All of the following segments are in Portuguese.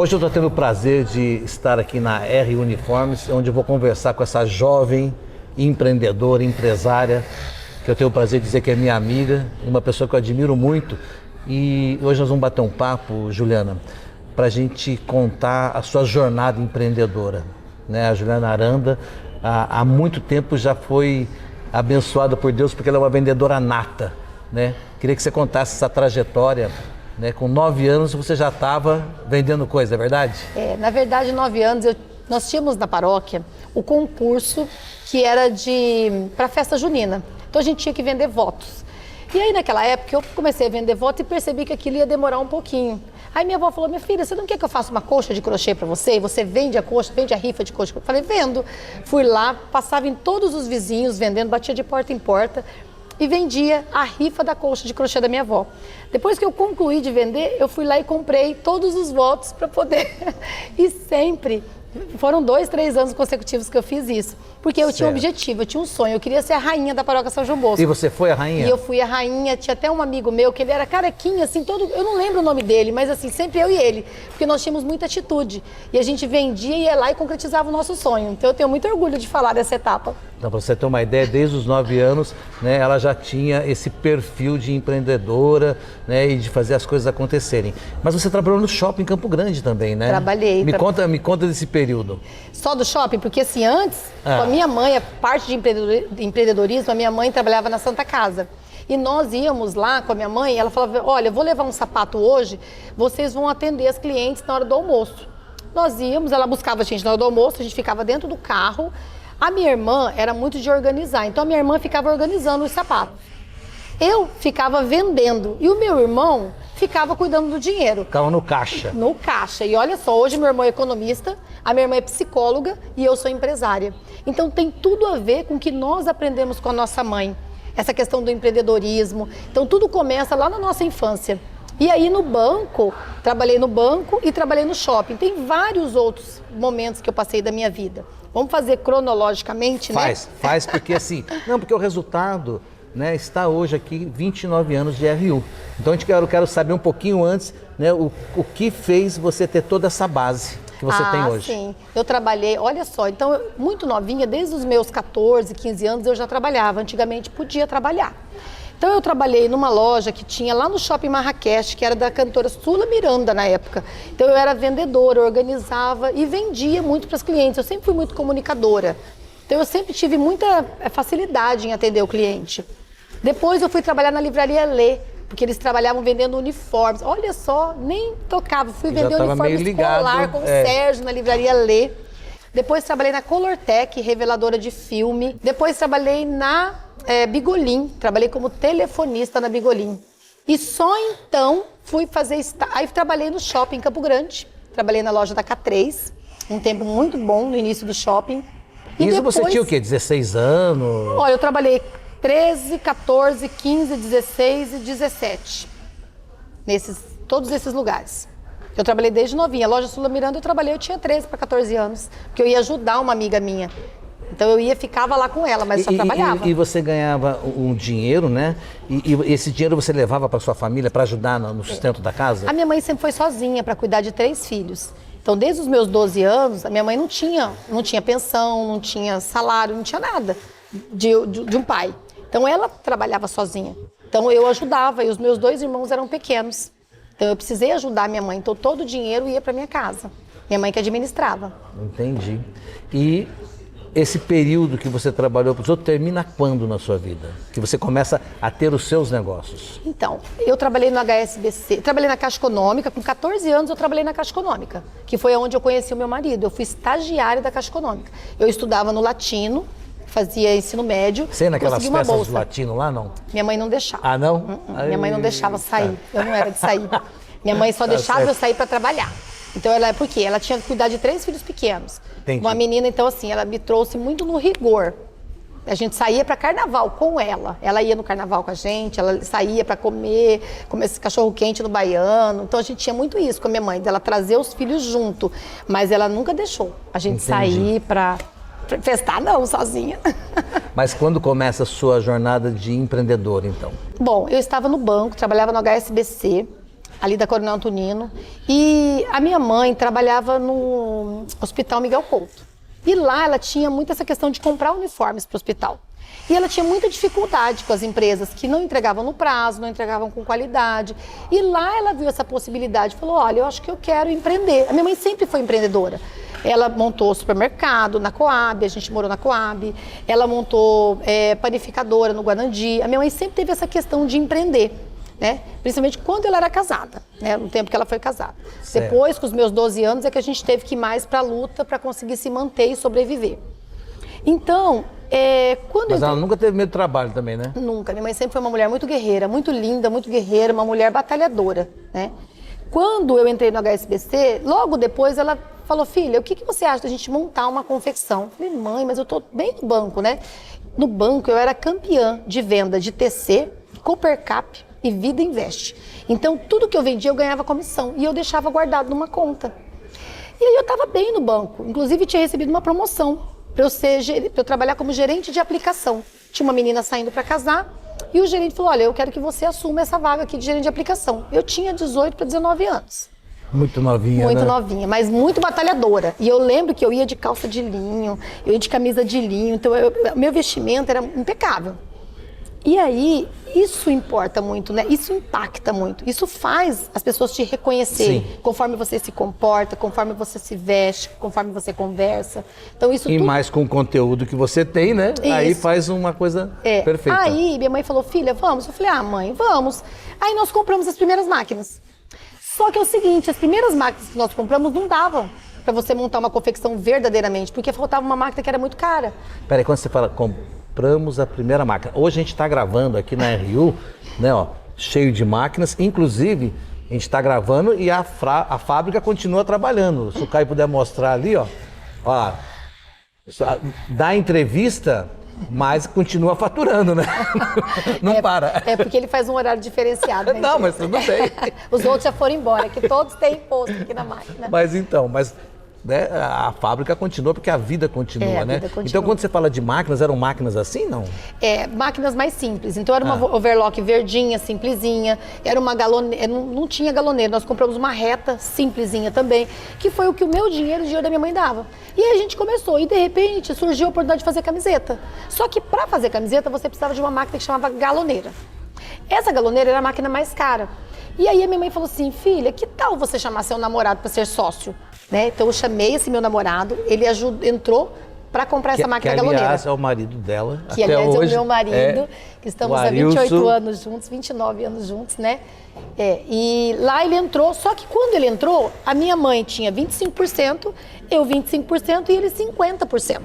Hoje eu estou tendo o prazer de estar aqui na R Uniformes, onde eu vou conversar com essa jovem empreendedora, empresária, que eu tenho o prazer de dizer que é minha amiga, uma pessoa que eu admiro muito. E hoje nós vamos bater um papo, Juliana, para a gente contar a sua jornada empreendedora. Né? A Juliana Aranda, há muito tempo já foi abençoada por Deus porque ela é uma vendedora nata. Né? Queria que você contasse essa trajetória. Né? Com 9 anos você já estava vendendo coisa, é verdade? Na verdade, 9 anos, nós tínhamos na paróquia o concurso que era para festa junina. Então a gente tinha que vender votos. E aí naquela época eu comecei a vender votos e percebi que aquilo ia demorar um pouquinho. Aí minha avó falou: minha filha, você não quer que eu faça uma coxa de crochê para você? Você vende a coxa, vende a rifa de coxa? Eu falei: vendo. Fui lá, passava em todos os vizinhos vendendo, batia de porta em porta e vendia a rifa da coxa de crochê da minha avó. Depois que eu concluí de vender, eu fui lá e comprei todos os votos para poder... E sempre... Foram 2, 3 anos consecutivos que eu fiz isso. Porque eu tinha um objetivo, eu tinha um sonho. Eu queria ser a rainha da paróquia São João Bosco. E você foi a rainha? E eu fui a rainha. Tinha até um amigo meu que ele era carequinha, assim, todo... Eu não lembro o nome dele, mas assim, sempre eu e ele. Porque nós tínhamos muita atitude. E a gente vendia, ia lá e concretizava o nosso sonho. Então eu tenho muito orgulho de falar dessa etapa. Então, para você ter uma ideia, desde os 9 anos, né, ela já tinha esse perfil de empreendedora, né, e de fazer as coisas acontecerem. Mas você trabalhou no shopping em Campo Grande também, né? Trabalhei. Me conta desse período. Só do shopping? Porque assim, antes, com a minha mãe, a parte de empreendedorismo, a minha mãe trabalhava na Santa Casa. E nós íamos lá com a minha mãe, ela falava: olha, eu vou levar um sapato hoje, vocês vão atender as clientes na hora do almoço. Nós íamos, ela buscava a gente na hora do almoço, a gente ficava dentro do carro. A minha irmã era muito de organizar, então a minha irmã ficava organizando os sapatos. Eu ficava vendendo e o meu irmão ficava cuidando do dinheiro. Ficava no caixa. No caixa. E olha só, hoje meu irmão é economista, a minha irmã é psicóloga e eu sou empresária. Então tem tudo a ver com o que nós aprendemos com a nossa mãe. Essa questão do empreendedorismo. Então tudo começa lá na nossa infância. E aí no banco, trabalhei no banco e trabalhei no shopping. Tem vários outros momentos que eu passei da minha vida. Vamos fazer cronologicamente, né? Faz, porque assim... Não, porque o resultado, né, está hoje aqui 29 anos de RU. Então eu quero saber um pouquinho antes, né, o que fez você ter toda essa base que você tem hoje. Sim. Eu trabalhei, olha só, então muito novinha, desde os meus 14, 15 anos eu já trabalhava. Antigamente podia trabalhar. Então eu trabalhei numa loja que tinha lá no Shopping Marrakech, que era da cantora Sula Miranda na época. Então eu era vendedora, organizava e vendia muito para os clientes. Eu sempre fui muito comunicadora. Então eu sempre tive muita facilidade em atender o cliente. Depois eu fui trabalhar na livraria Lê, porque eles trabalhavam vendendo uniformes. Olha só, nem tocava. Fui vender uniforme escolar com o Sérgio na livraria Lê. Depois trabalhei na Colortec, reveladora de filme. Depois trabalhei na Bigolim, trabalhei como telefonista na Bigolim. E só então fui fazer... Aí trabalhei no shopping em Campo Grande. Trabalhei na loja da K3, um tempo muito bom no início do shoppem. E isso depois, você tinha o quê? 16 anos? Olha, eu trabalhei 13, 14, 15, 16 e 17. Todos esses lugares. Eu trabalhei desde novinha. A loja Sula Miranda eu tinha 13 para 14 anos. Porque eu ia ajudar uma amiga minha. Então eu ficava lá com ela, mas só trabalhava. E você ganhava um dinheiro, né? E esse dinheiro você levava para sua família para ajudar no sustento da casa? A minha mãe sempre foi sozinha para cuidar de 3 filhos. Então desde os meus 12 anos, a minha mãe não tinha pensão, não tinha salário, não tinha nada de um pai. Então ela trabalhava sozinha. Então eu ajudava e os meus 2 irmãos eram pequenos. Então eu precisei ajudar a minha mãe. Então todo o dinheiro ia para minha casa. Minha mãe que administrava. Entendi. E esse período que você trabalhou para os outros termina quando na sua vida? Que você começa a ter os seus negócios? Então, eu trabalhei no HSBC, trabalhei na Caixa Econômica, com 14 anos eu trabalhei na Caixa Econômica, que foi onde eu conheci o meu marido. Eu fui estagiária da Caixa Econômica. Eu estudava no Latino, fazia ensino médio. Você naquelas festas do Latino lá, não? Minha mãe não deixava. Ah, não? Minha mãe não deixava sair, eu não era de sair. Minha mãe só deixava eu sair para trabalhar. Então, por quê? Ela tinha que cuidar de 3 filhos pequenos. Entendi. Uma menina, então assim, ela me trouxe muito no rigor. A gente saía para carnaval com ela. Ela ia no carnaval com a gente, ela saía para comer esse cachorro quente no Baiano. Então a gente tinha muito isso com a minha mãe, dela trazer os filhos junto. Mas ela nunca deixou a gente sair para festar, não, sozinha. Mas quando começa a sua jornada de empreendedora, então? Bom, eu estava no banco, trabalhava no HSBC. ali da Coronel Antonino. E a minha mãe trabalhava no Hospital Miguel Couto. E lá ela tinha muito essa questão de comprar uniformes para o hospital. E ela tinha muita dificuldade com as empresas que não entregavam no prazo, não entregavam com qualidade. E lá ela viu essa possibilidade, falou, olha, eu acho que eu quero empreender. A minha mãe sempre foi empreendedora. Ela montou supermercado na Coab, a gente morou na Coab. Ela montou panificadora no Guanandi. A minha mãe sempre teve essa questão de empreender, né? Principalmente quando ela era casada, né? No tempo que ela foi casada. Certo. Depois, com os meus 12 anos, é que a gente teve que ir mais para a luta para conseguir se manter e sobreviver. Então, Mas ela nunca teve medo do trabalho também, né? Nunca. Minha mãe sempre foi uma mulher muito guerreira, muito linda, muito guerreira, uma mulher batalhadora, né? Quando eu entrei no HSBC, logo depois ela falou, filha, o que você acha da gente montar uma confecção? Eu falei, mãe, mas eu tô bem no banco, né? No banco eu era campeã de venda de TC, Coopercap e Vida Invest. Então, tudo que eu vendia eu ganhava comissão e eu deixava guardado numa conta. E aí eu estava bem no banco, inclusive tinha recebido uma promoção para eu trabalhar como gerente de aplicação. Tinha uma menina saindo para casar e o gerente falou, olha, eu quero que você assuma essa vaga aqui de gerente de aplicação. Eu tinha 18 para 19 anos. Muito novinha, Muito né? novinha, mas muito batalhadora. E eu lembro que eu ia de calça de linho, eu ia de camisa de linho, então meu vestimento era impecável. E aí, isso importa muito, né? Isso impacta muito. Isso faz as pessoas te reconhecerem, Sim. conforme você se comporta, conforme você se veste, conforme você conversa. Então, isso E tudo... mais com o conteúdo que você tem, né? Isso. Aí faz uma coisa perfeita. Aí, minha mãe falou, filha, vamos? Eu falei, mãe, vamos. Aí nós compramos as primeiras máquinas. Só que é o seguinte, as primeiras máquinas que nós compramos não davam para você montar uma confecção verdadeiramente, porque faltava uma máquina que era muito cara. Peraí, quando você fala compramos a primeira máquina. Hoje a gente está gravando aqui na RU, né, ó, cheio de máquinas. Inclusive, a gente está gravando e a fábrica continua trabalhando. Se o Caio puder mostrar ali, ó, dá entrevista, mas continua faturando, né? Não para. É porque ele faz um horário diferenciado. Né? Não, mas tudo bem. Os outros já foram embora, que todos têm imposto aqui na máquina. Mas né, a fábrica continua porque a vida continua, a né? vida continua. Então, quando você fala de máquinas, eram máquinas assim, não? Máquinas mais simples. Então, era uma overlock verdinha, simplesinha. Era uma galoneira, não tinha galoneira. Nós compramos uma reta simplesinha também, que foi o que o meu dinheiro, o dinheiro da minha mãe dava. E aí a gente começou. E, de repente, surgiu a oportunidade de fazer camiseta. Só que, para fazer camiseta, você precisava de uma máquina que chamava galoneira. Essa galoneira era a máquina mais cara. E aí a minha mãe falou assim, filha, que tal você chamar seu namorado para ser sócio? Né? Então eu chamei esse meu namorado, ele entrou para comprar essa máquina galoneira. Que aliás é o marido dela, que até aliás hoje, é o meu marido, que estamos há 28 anos juntos, 29 anos juntos, né? E lá ele entrou, só que quando ele entrou, a minha mãe tinha 25%, eu 25% e ele 50%.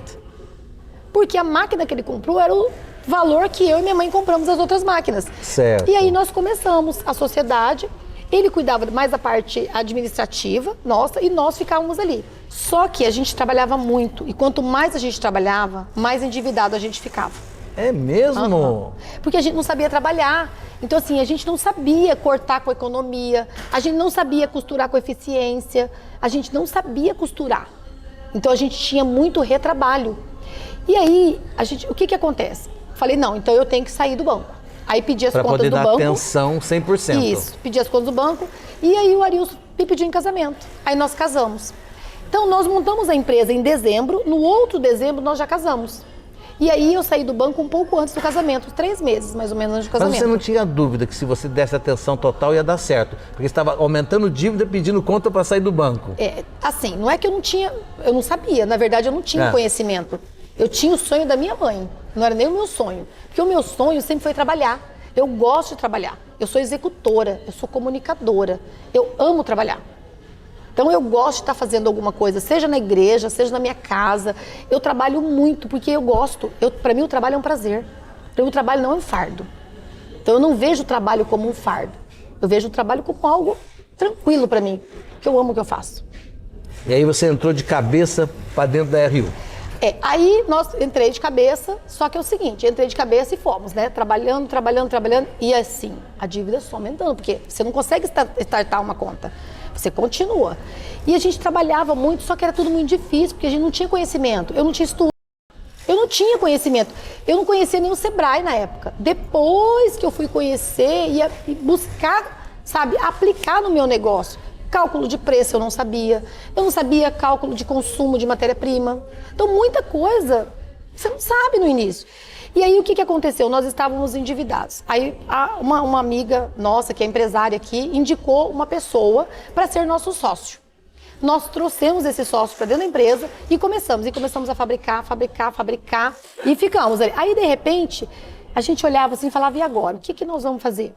Porque a máquina que ele comprou era o valor que eu e minha mãe compramos as outras máquinas. Certo. E aí nós começamos a sociedade, ele cuidava mais da parte administrativa, nossa, e nós ficávamos ali. Só que a gente trabalhava muito, e quanto mais a gente trabalhava, mais endividado a gente ficava. É mesmo? Uhum. Porque a gente não sabia trabalhar. Então, assim, a gente não sabia cortar com economia, a gente não sabia costurar com eficiência, a gente não sabia costurar. Então, a gente tinha muito retrabalho. E aí, o que acontece? Falei, não, então eu tenho que sair do banco. Aí pedi as contas do banco. Para poder dar atenção 100%. Isso, pedi as contas do banco. E aí o Arilson me pediu em casamento. Aí nós casamos. Então nós montamos a empresa em dezembro, no outro dezembro nós já casamos. E aí eu saí do banco um pouco antes do casamento, 3 meses mais ou menos antes do casamento. Mas você não tinha dúvida que se você desse atenção total ia dar certo? Porque você estava aumentando dívida pedindo conta para sair do banco. Assim, não é que eu não sabia, na verdade eu não tinha conhecimento. Eu tinha o sonho da minha mãe, não era nem o meu sonho. Porque o meu sonho sempre foi trabalhar. Eu gosto de trabalhar. Eu sou executora, eu sou comunicadora. Eu amo trabalhar. Então eu gosto de estar fazendo alguma coisa, seja na igreja, seja na minha casa. Eu trabalho muito porque eu gosto. Para mim o trabalho é um prazer. Para mim o trabalho não é um fardo. Então eu não vejo o trabalho como um fardo. Eu vejo o trabalho como algo tranquilo para mim, que eu amo o que eu faço. E aí você entrou de cabeça para dentro da RU. Aí entrei de cabeça, só que é o seguinte, entrei de cabeça e fomos, né? Trabalhando, e assim, a dívida só aumentando, porque você não consegue startar uma conta, você continua. E a gente trabalhava muito, só que era tudo muito difícil, porque a gente não tinha conhecimento, eu não tinha estudo, eu não tinha conhecimento, eu não conhecia nem o Sebrae na época. Depois que eu fui conhecer e buscar sabe, aplicar no meu negócio. Cálculo de preço eu não sabia cálculo de consumo de matéria-prima. Então, muita coisa você não sabe no início. E aí, o que aconteceu? Nós estávamos endividados. Aí, uma amiga nossa, que é empresária aqui, indicou uma pessoa para ser nosso sócio. Nós trouxemos esse sócio para dentro da empresa e começamos a fabricar e ficamos ali. Aí, de repente, a gente olhava assim e falava, e agora? O que nós vamos fazer?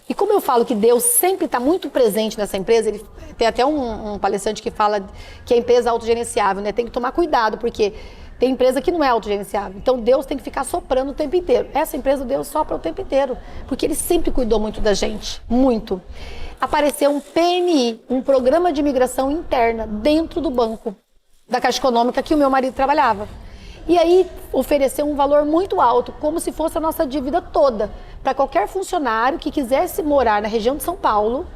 E como eu falo que Deus sempre está muito presente nessa empresa, tem até um palestrante que fala que a empresa é autogerenciável, né? Tem que tomar cuidado, porque tem empresa que não é autogerenciável. Então Deus tem que ficar soprando o tempo inteiro. Essa empresa Deus sopra o tempo inteiro, porque Ele sempre cuidou muito da gente, muito. Apareceu um PMI, um programa de imigração interna, dentro do banco da Caixa Econômica que o meu marido trabalhava. E aí ofereceu um valor muito alto, como se fosse a nossa dívida toda, para qualquer funcionário que quisesse morar na região de São Paulo,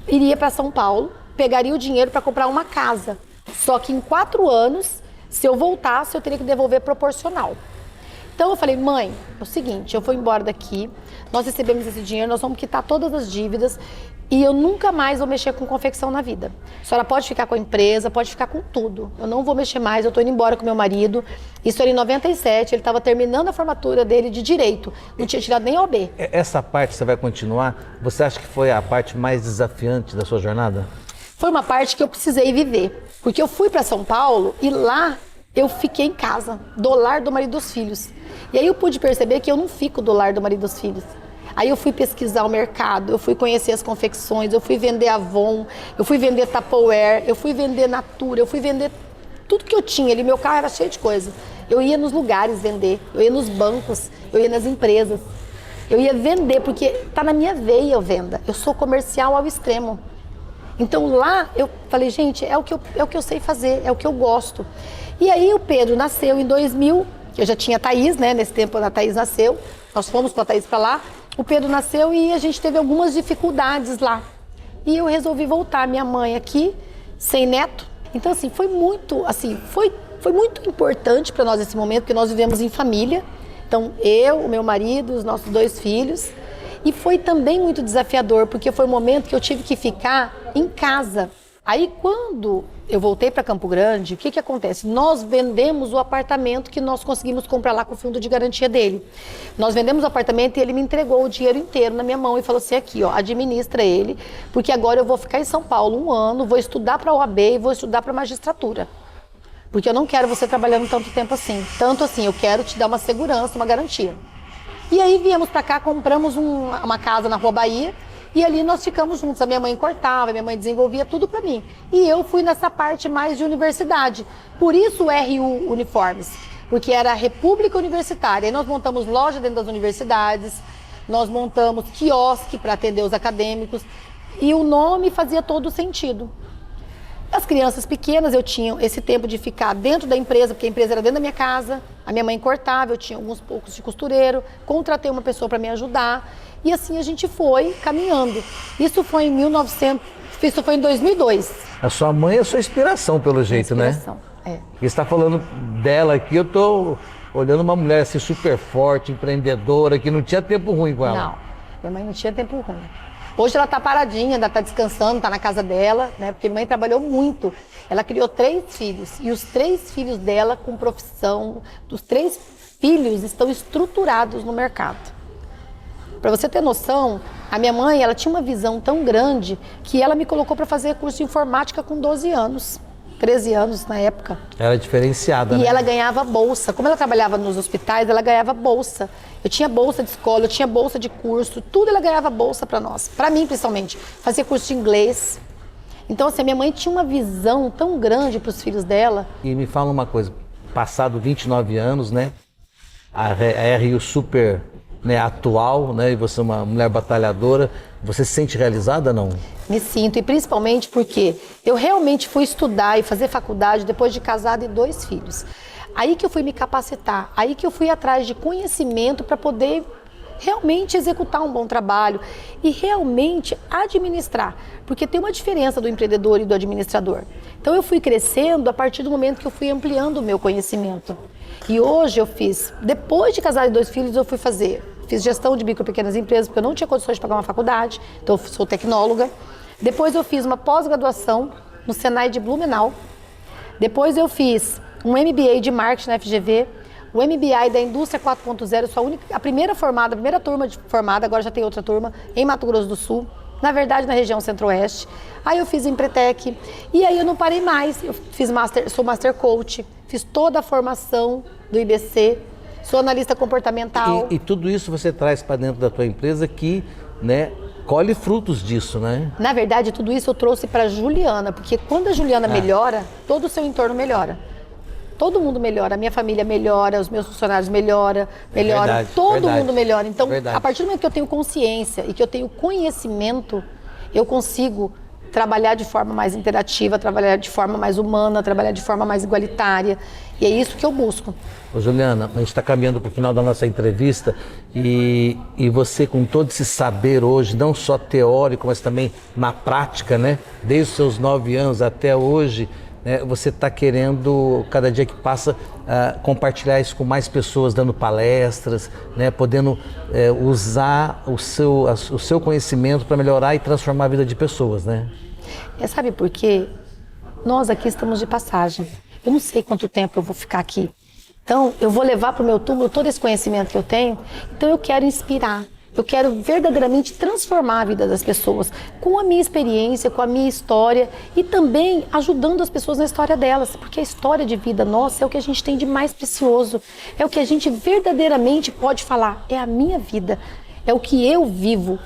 iria para São Paulo, pegaria o dinheiro para comprar uma casa. Só que em 4 anos, se eu voltasse, eu teria que devolver proporcional. Então eu falei, mãe, é o seguinte, eu vou embora daqui, nós recebemos esse dinheiro, nós vamos quitar todas as dívidas e eu nunca mais vou mexer com confecção na vida. A senhora pode ficar com a empresa, pode ficar com tudo. Eu não vou mexer mais, eu estou indo embora com meu marido. Isso era em 97, ele estava terminando a formatura dele de Direito, não tinha tirado nem OB. Essa parte você vai continuar? Você acha que foi a parte mais desafiante da sua jornada? Foi uma parte que eu precisei viver, porque eu fui para São Paulo e lá eu fiquei em casa, do lar do marido dos filhos. E aí eu pude perceber que eu não fico do lar do marido dos filhos. Aí eu fui pesquisar o mercado, eu fui conhecer as confecções, eu fui vender Avon, eu fui vender Tupperware, eu fui vender Natura, eu fui vender tudo que eu tinha ali. Meu carro era cheio de coisa. Eu ia nos lugares vender, eu ia nos bancos, eu ia nas empresas. Eu ia vender, porque tá na minha veia a venda. Eu sou comercial ao extremo. Então lá eu falei, gente, é o que eu sei fazer, é o que eu gosto. E aí o Pedro nasceu em 2000, eu já tinha a Thaís, né? Nesse tempo a Thaís nasceu, nós fomos com a Thaís para lá. O Pedro nasceu e a gente teve algumas dificuldades lá. E eu resolvi voltar, minha mãe aqui, sem neto. Então assim, foi muito importante para nós esse momento, porque nós vivemos em família. Então eu, o meu marido, os nossos 2 filhos. E foi também muito desafiador, porque foi um momento que eu tive que ficar em casa. Aí quando eu voltei para Campo Grande, o que acontece? Nós vendemos o apartamento que nós conseguimos comprar lá com o fundo de garantia dele. Nós vendemos o apartamento e ele me entregou o dinheiro inteiro na minha mão e falou assim, aqui, ó, administra ele, porque agora eu vou ficar em São Paulo 1 ano, vou estudar para a OAB e vou estudar para a magistratura. Porque eu não quero você trabalhando tanto tempo assim. Tanto assim, eu quero te dar uma segurança, uma garantia. E aí viemos para cá, compramos uma casa na Rua Bahia, e ali nós ficamos juntos. A minha mãe cortava, a minha mãe desenvolvia tudo para mim. E eu fui nessa parte mais de universidade. Por isso o RU Uniformes, porque era a República Universitária. Aí nós montamos loja dentro das universidades, nós montamos quiosque para atender os acadêmicos. E o nome fazia todo sentido. As crianças pequenas, eu tinha esse tempo de ficar dentro da empresa, porque a empresa era dentro da minha casa. A minha mãe cortava, eu tinha alguns poucos de costureiro. Contratei uma pessoa para me ajudar. E assim a gente foi caminhando. Isso foi em 2002. A sua mãe é a sua inspiração, pelo jeito, inspiração, né? Você está falando dela aqui, eu tô olhando uma mulher assim super forte, empreendedora, que não tinha tempo ruim com ela. Não, minha mãe não tinha tempo ruim. Hoje ela está paradinha, ainda está descansando, está na casa dela, né? Porque minha mãe trabalhou muito. Ela criou 3 filhos e os 3 filhos dela com profissão, os 3 filhos estão estruturados no mercado. Para você ter noção, a minha mãe, ela tinha uma visão tão grande que ela me colocou para fazer curso de informática com 12 anos, 13 anos na época. Era diferenciada, né? E ela ganhava bolsa. Como ela trabalhava nos hospitais, ela ganhava bolsa. Eu tinha bolsa de escola, eu tinha bolsa de curso, tudo ela ganhava bolsa para nós. Para mim, principalmente. Fazia curso de inglês. Então, assim, a minha mãe tinha uma visão tão grande para os filhos dela. E me fala uma coisa, passado 29 anos, né? A RU super... né, atual, né, e você é uma mulher batalhadora, você se sente realizada, não? Me sinto, e principalmente porque eu realmente fui estudar e fazer faculdade depois de casada e 2 filhos. Aí que eu fui me capacitar, aí que eu fui atrás de conhecimento para poder realmente executar um bom trabalho e realmente administrar, porque tem uma diferença do empreendedor e do administrador. Então eu fui crescendo a partir do momento que eu fui ampliando o meu conhecimento. E hoje eu fiz, depois de casar e 2 filhos, eu fiz fiz gestão de micro e pequenas empresas, porque eu não tinha condições de pagar uma faculdade, então eu sou tecnóloga. Depois eu fiz uma pós-graduação no Senai de Blumenau. Depois eu fiz um MBA de marketing na FGV, o MBA da Indústria 4.0, sou a primeira turma formada, agora já tem outra turma, em Mato Grosso do Sul, na verdade na região Centro-Oeste. Aí eu fiz Empretec, e aí eu não parei mais, eu fiz sou Master Coach, fiz toda a formação do IBC, sou analista comportamental. E tudo isso você traz para dentro da tua empresa que, né, colhe frutos disso, né? Na verdade, tudo isso eu trouxe para a Juliana, porque quando a Juliana melhora, todo o seu entorno melhora. Todo mundo melhora, a minha família melhora, os meus funcionários melhoram, todo mundo melhora. Então, a partir do momento que eu tenho consciência e que eu tenho conhecimento, eu consigo trabalhar de forma mais interativa, trabalhar de forma mais humana, trabalhar de forma mais igualitária. E é isso que eu busco. Ô, Juliana, a gente está caminhando para o final da nossa entrevista e você, com todo esse saber hoje, não só teórico, mas também na prática, né? Desde os seus 9 anos até hoje, né, você está querendo, cada dia que passa, compartilhar isso com mais pessoas, dando palestras, né, podendo usar o seu conhecimento para melhorar e transformar a vida de pessoas, né? Sabe por quê? Nós aqui estamos de passagem. Eu não sei quanto tempo eu vou ficar aqui. Então, eu vou levar para o meu túmulo todo esse conhecimento que eu tenho. Então, eu quero inspirar. Eu quero verdadeiramente transformar a vida das pessoas com a minha experiência, com a minha história e também ajudando as pessoas na história delas, porque a história de vida nossa é o que a gente tem de mais precioso, é o que a gente verdadeiramente pode falar, é a minha vida, é o que eu vivo.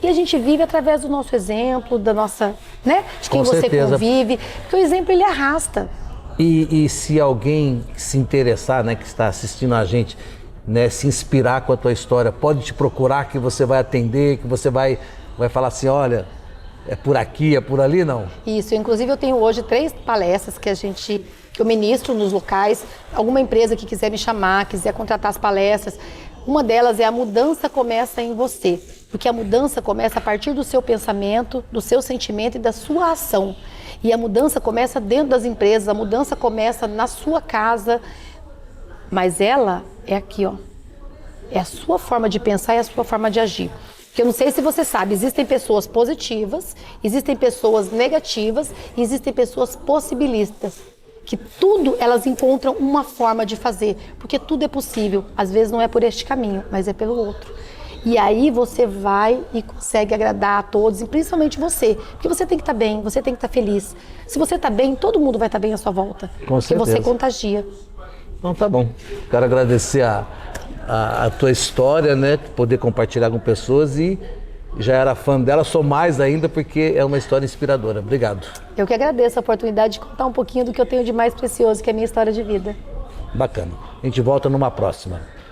E a gente vive através do nosso exemplo, da nossa, né, de quem você convive, porque o exemplo ele arrasta. E se alguém se interessar, né, que está assistindo a gente, né, se inspirar com a tua história, pode te procurar que você vai atender, que você vai falar assim, olha, é por aqui, é por ali, não? Isso, inclusive eu tenho hoje 3 palestras que eu ministro nos locais, alguma empresa que quiser me chamar, quiser contratar as palestras, uma delas é a mudança começa em você, porque a mudança começa a partir do seu pensamento, do seu sentimento e da sua ação. E a mudança começa dentro das empresas, a mudança começa na sua casa, mas ela é aqui, ó. É a sua forma de pensar e a sua forma de agir. Porque eu não sei se você sabe, existem pessoas positivas, existem pessoas negativas e existem pessoas possibilistas. Que tudo elas encontram uma forma de fazer, porque tudo é possível. Às vezes não é por este caminho, mas é pelo outro. E aí você vai e consegue agradar a todos, e principalmente você. Porque você tem que estar bem, você tem que estar feliz. Se você está bem, todo mundo vai estar bem à sua volta. Com certeza. Porque você contagia. Então tá bom. Quero agradecer a tua história, né? Poder compartilhar com pessoas e já era fã dela, sou mais ainda porque é uma história inspiradora. Obrigado. Eu que agradeço a oportunidade de contar um pouquinho do que eu tenho de mais precioso, que é a minha história de vida. Bacana. A gente volta numa próxima.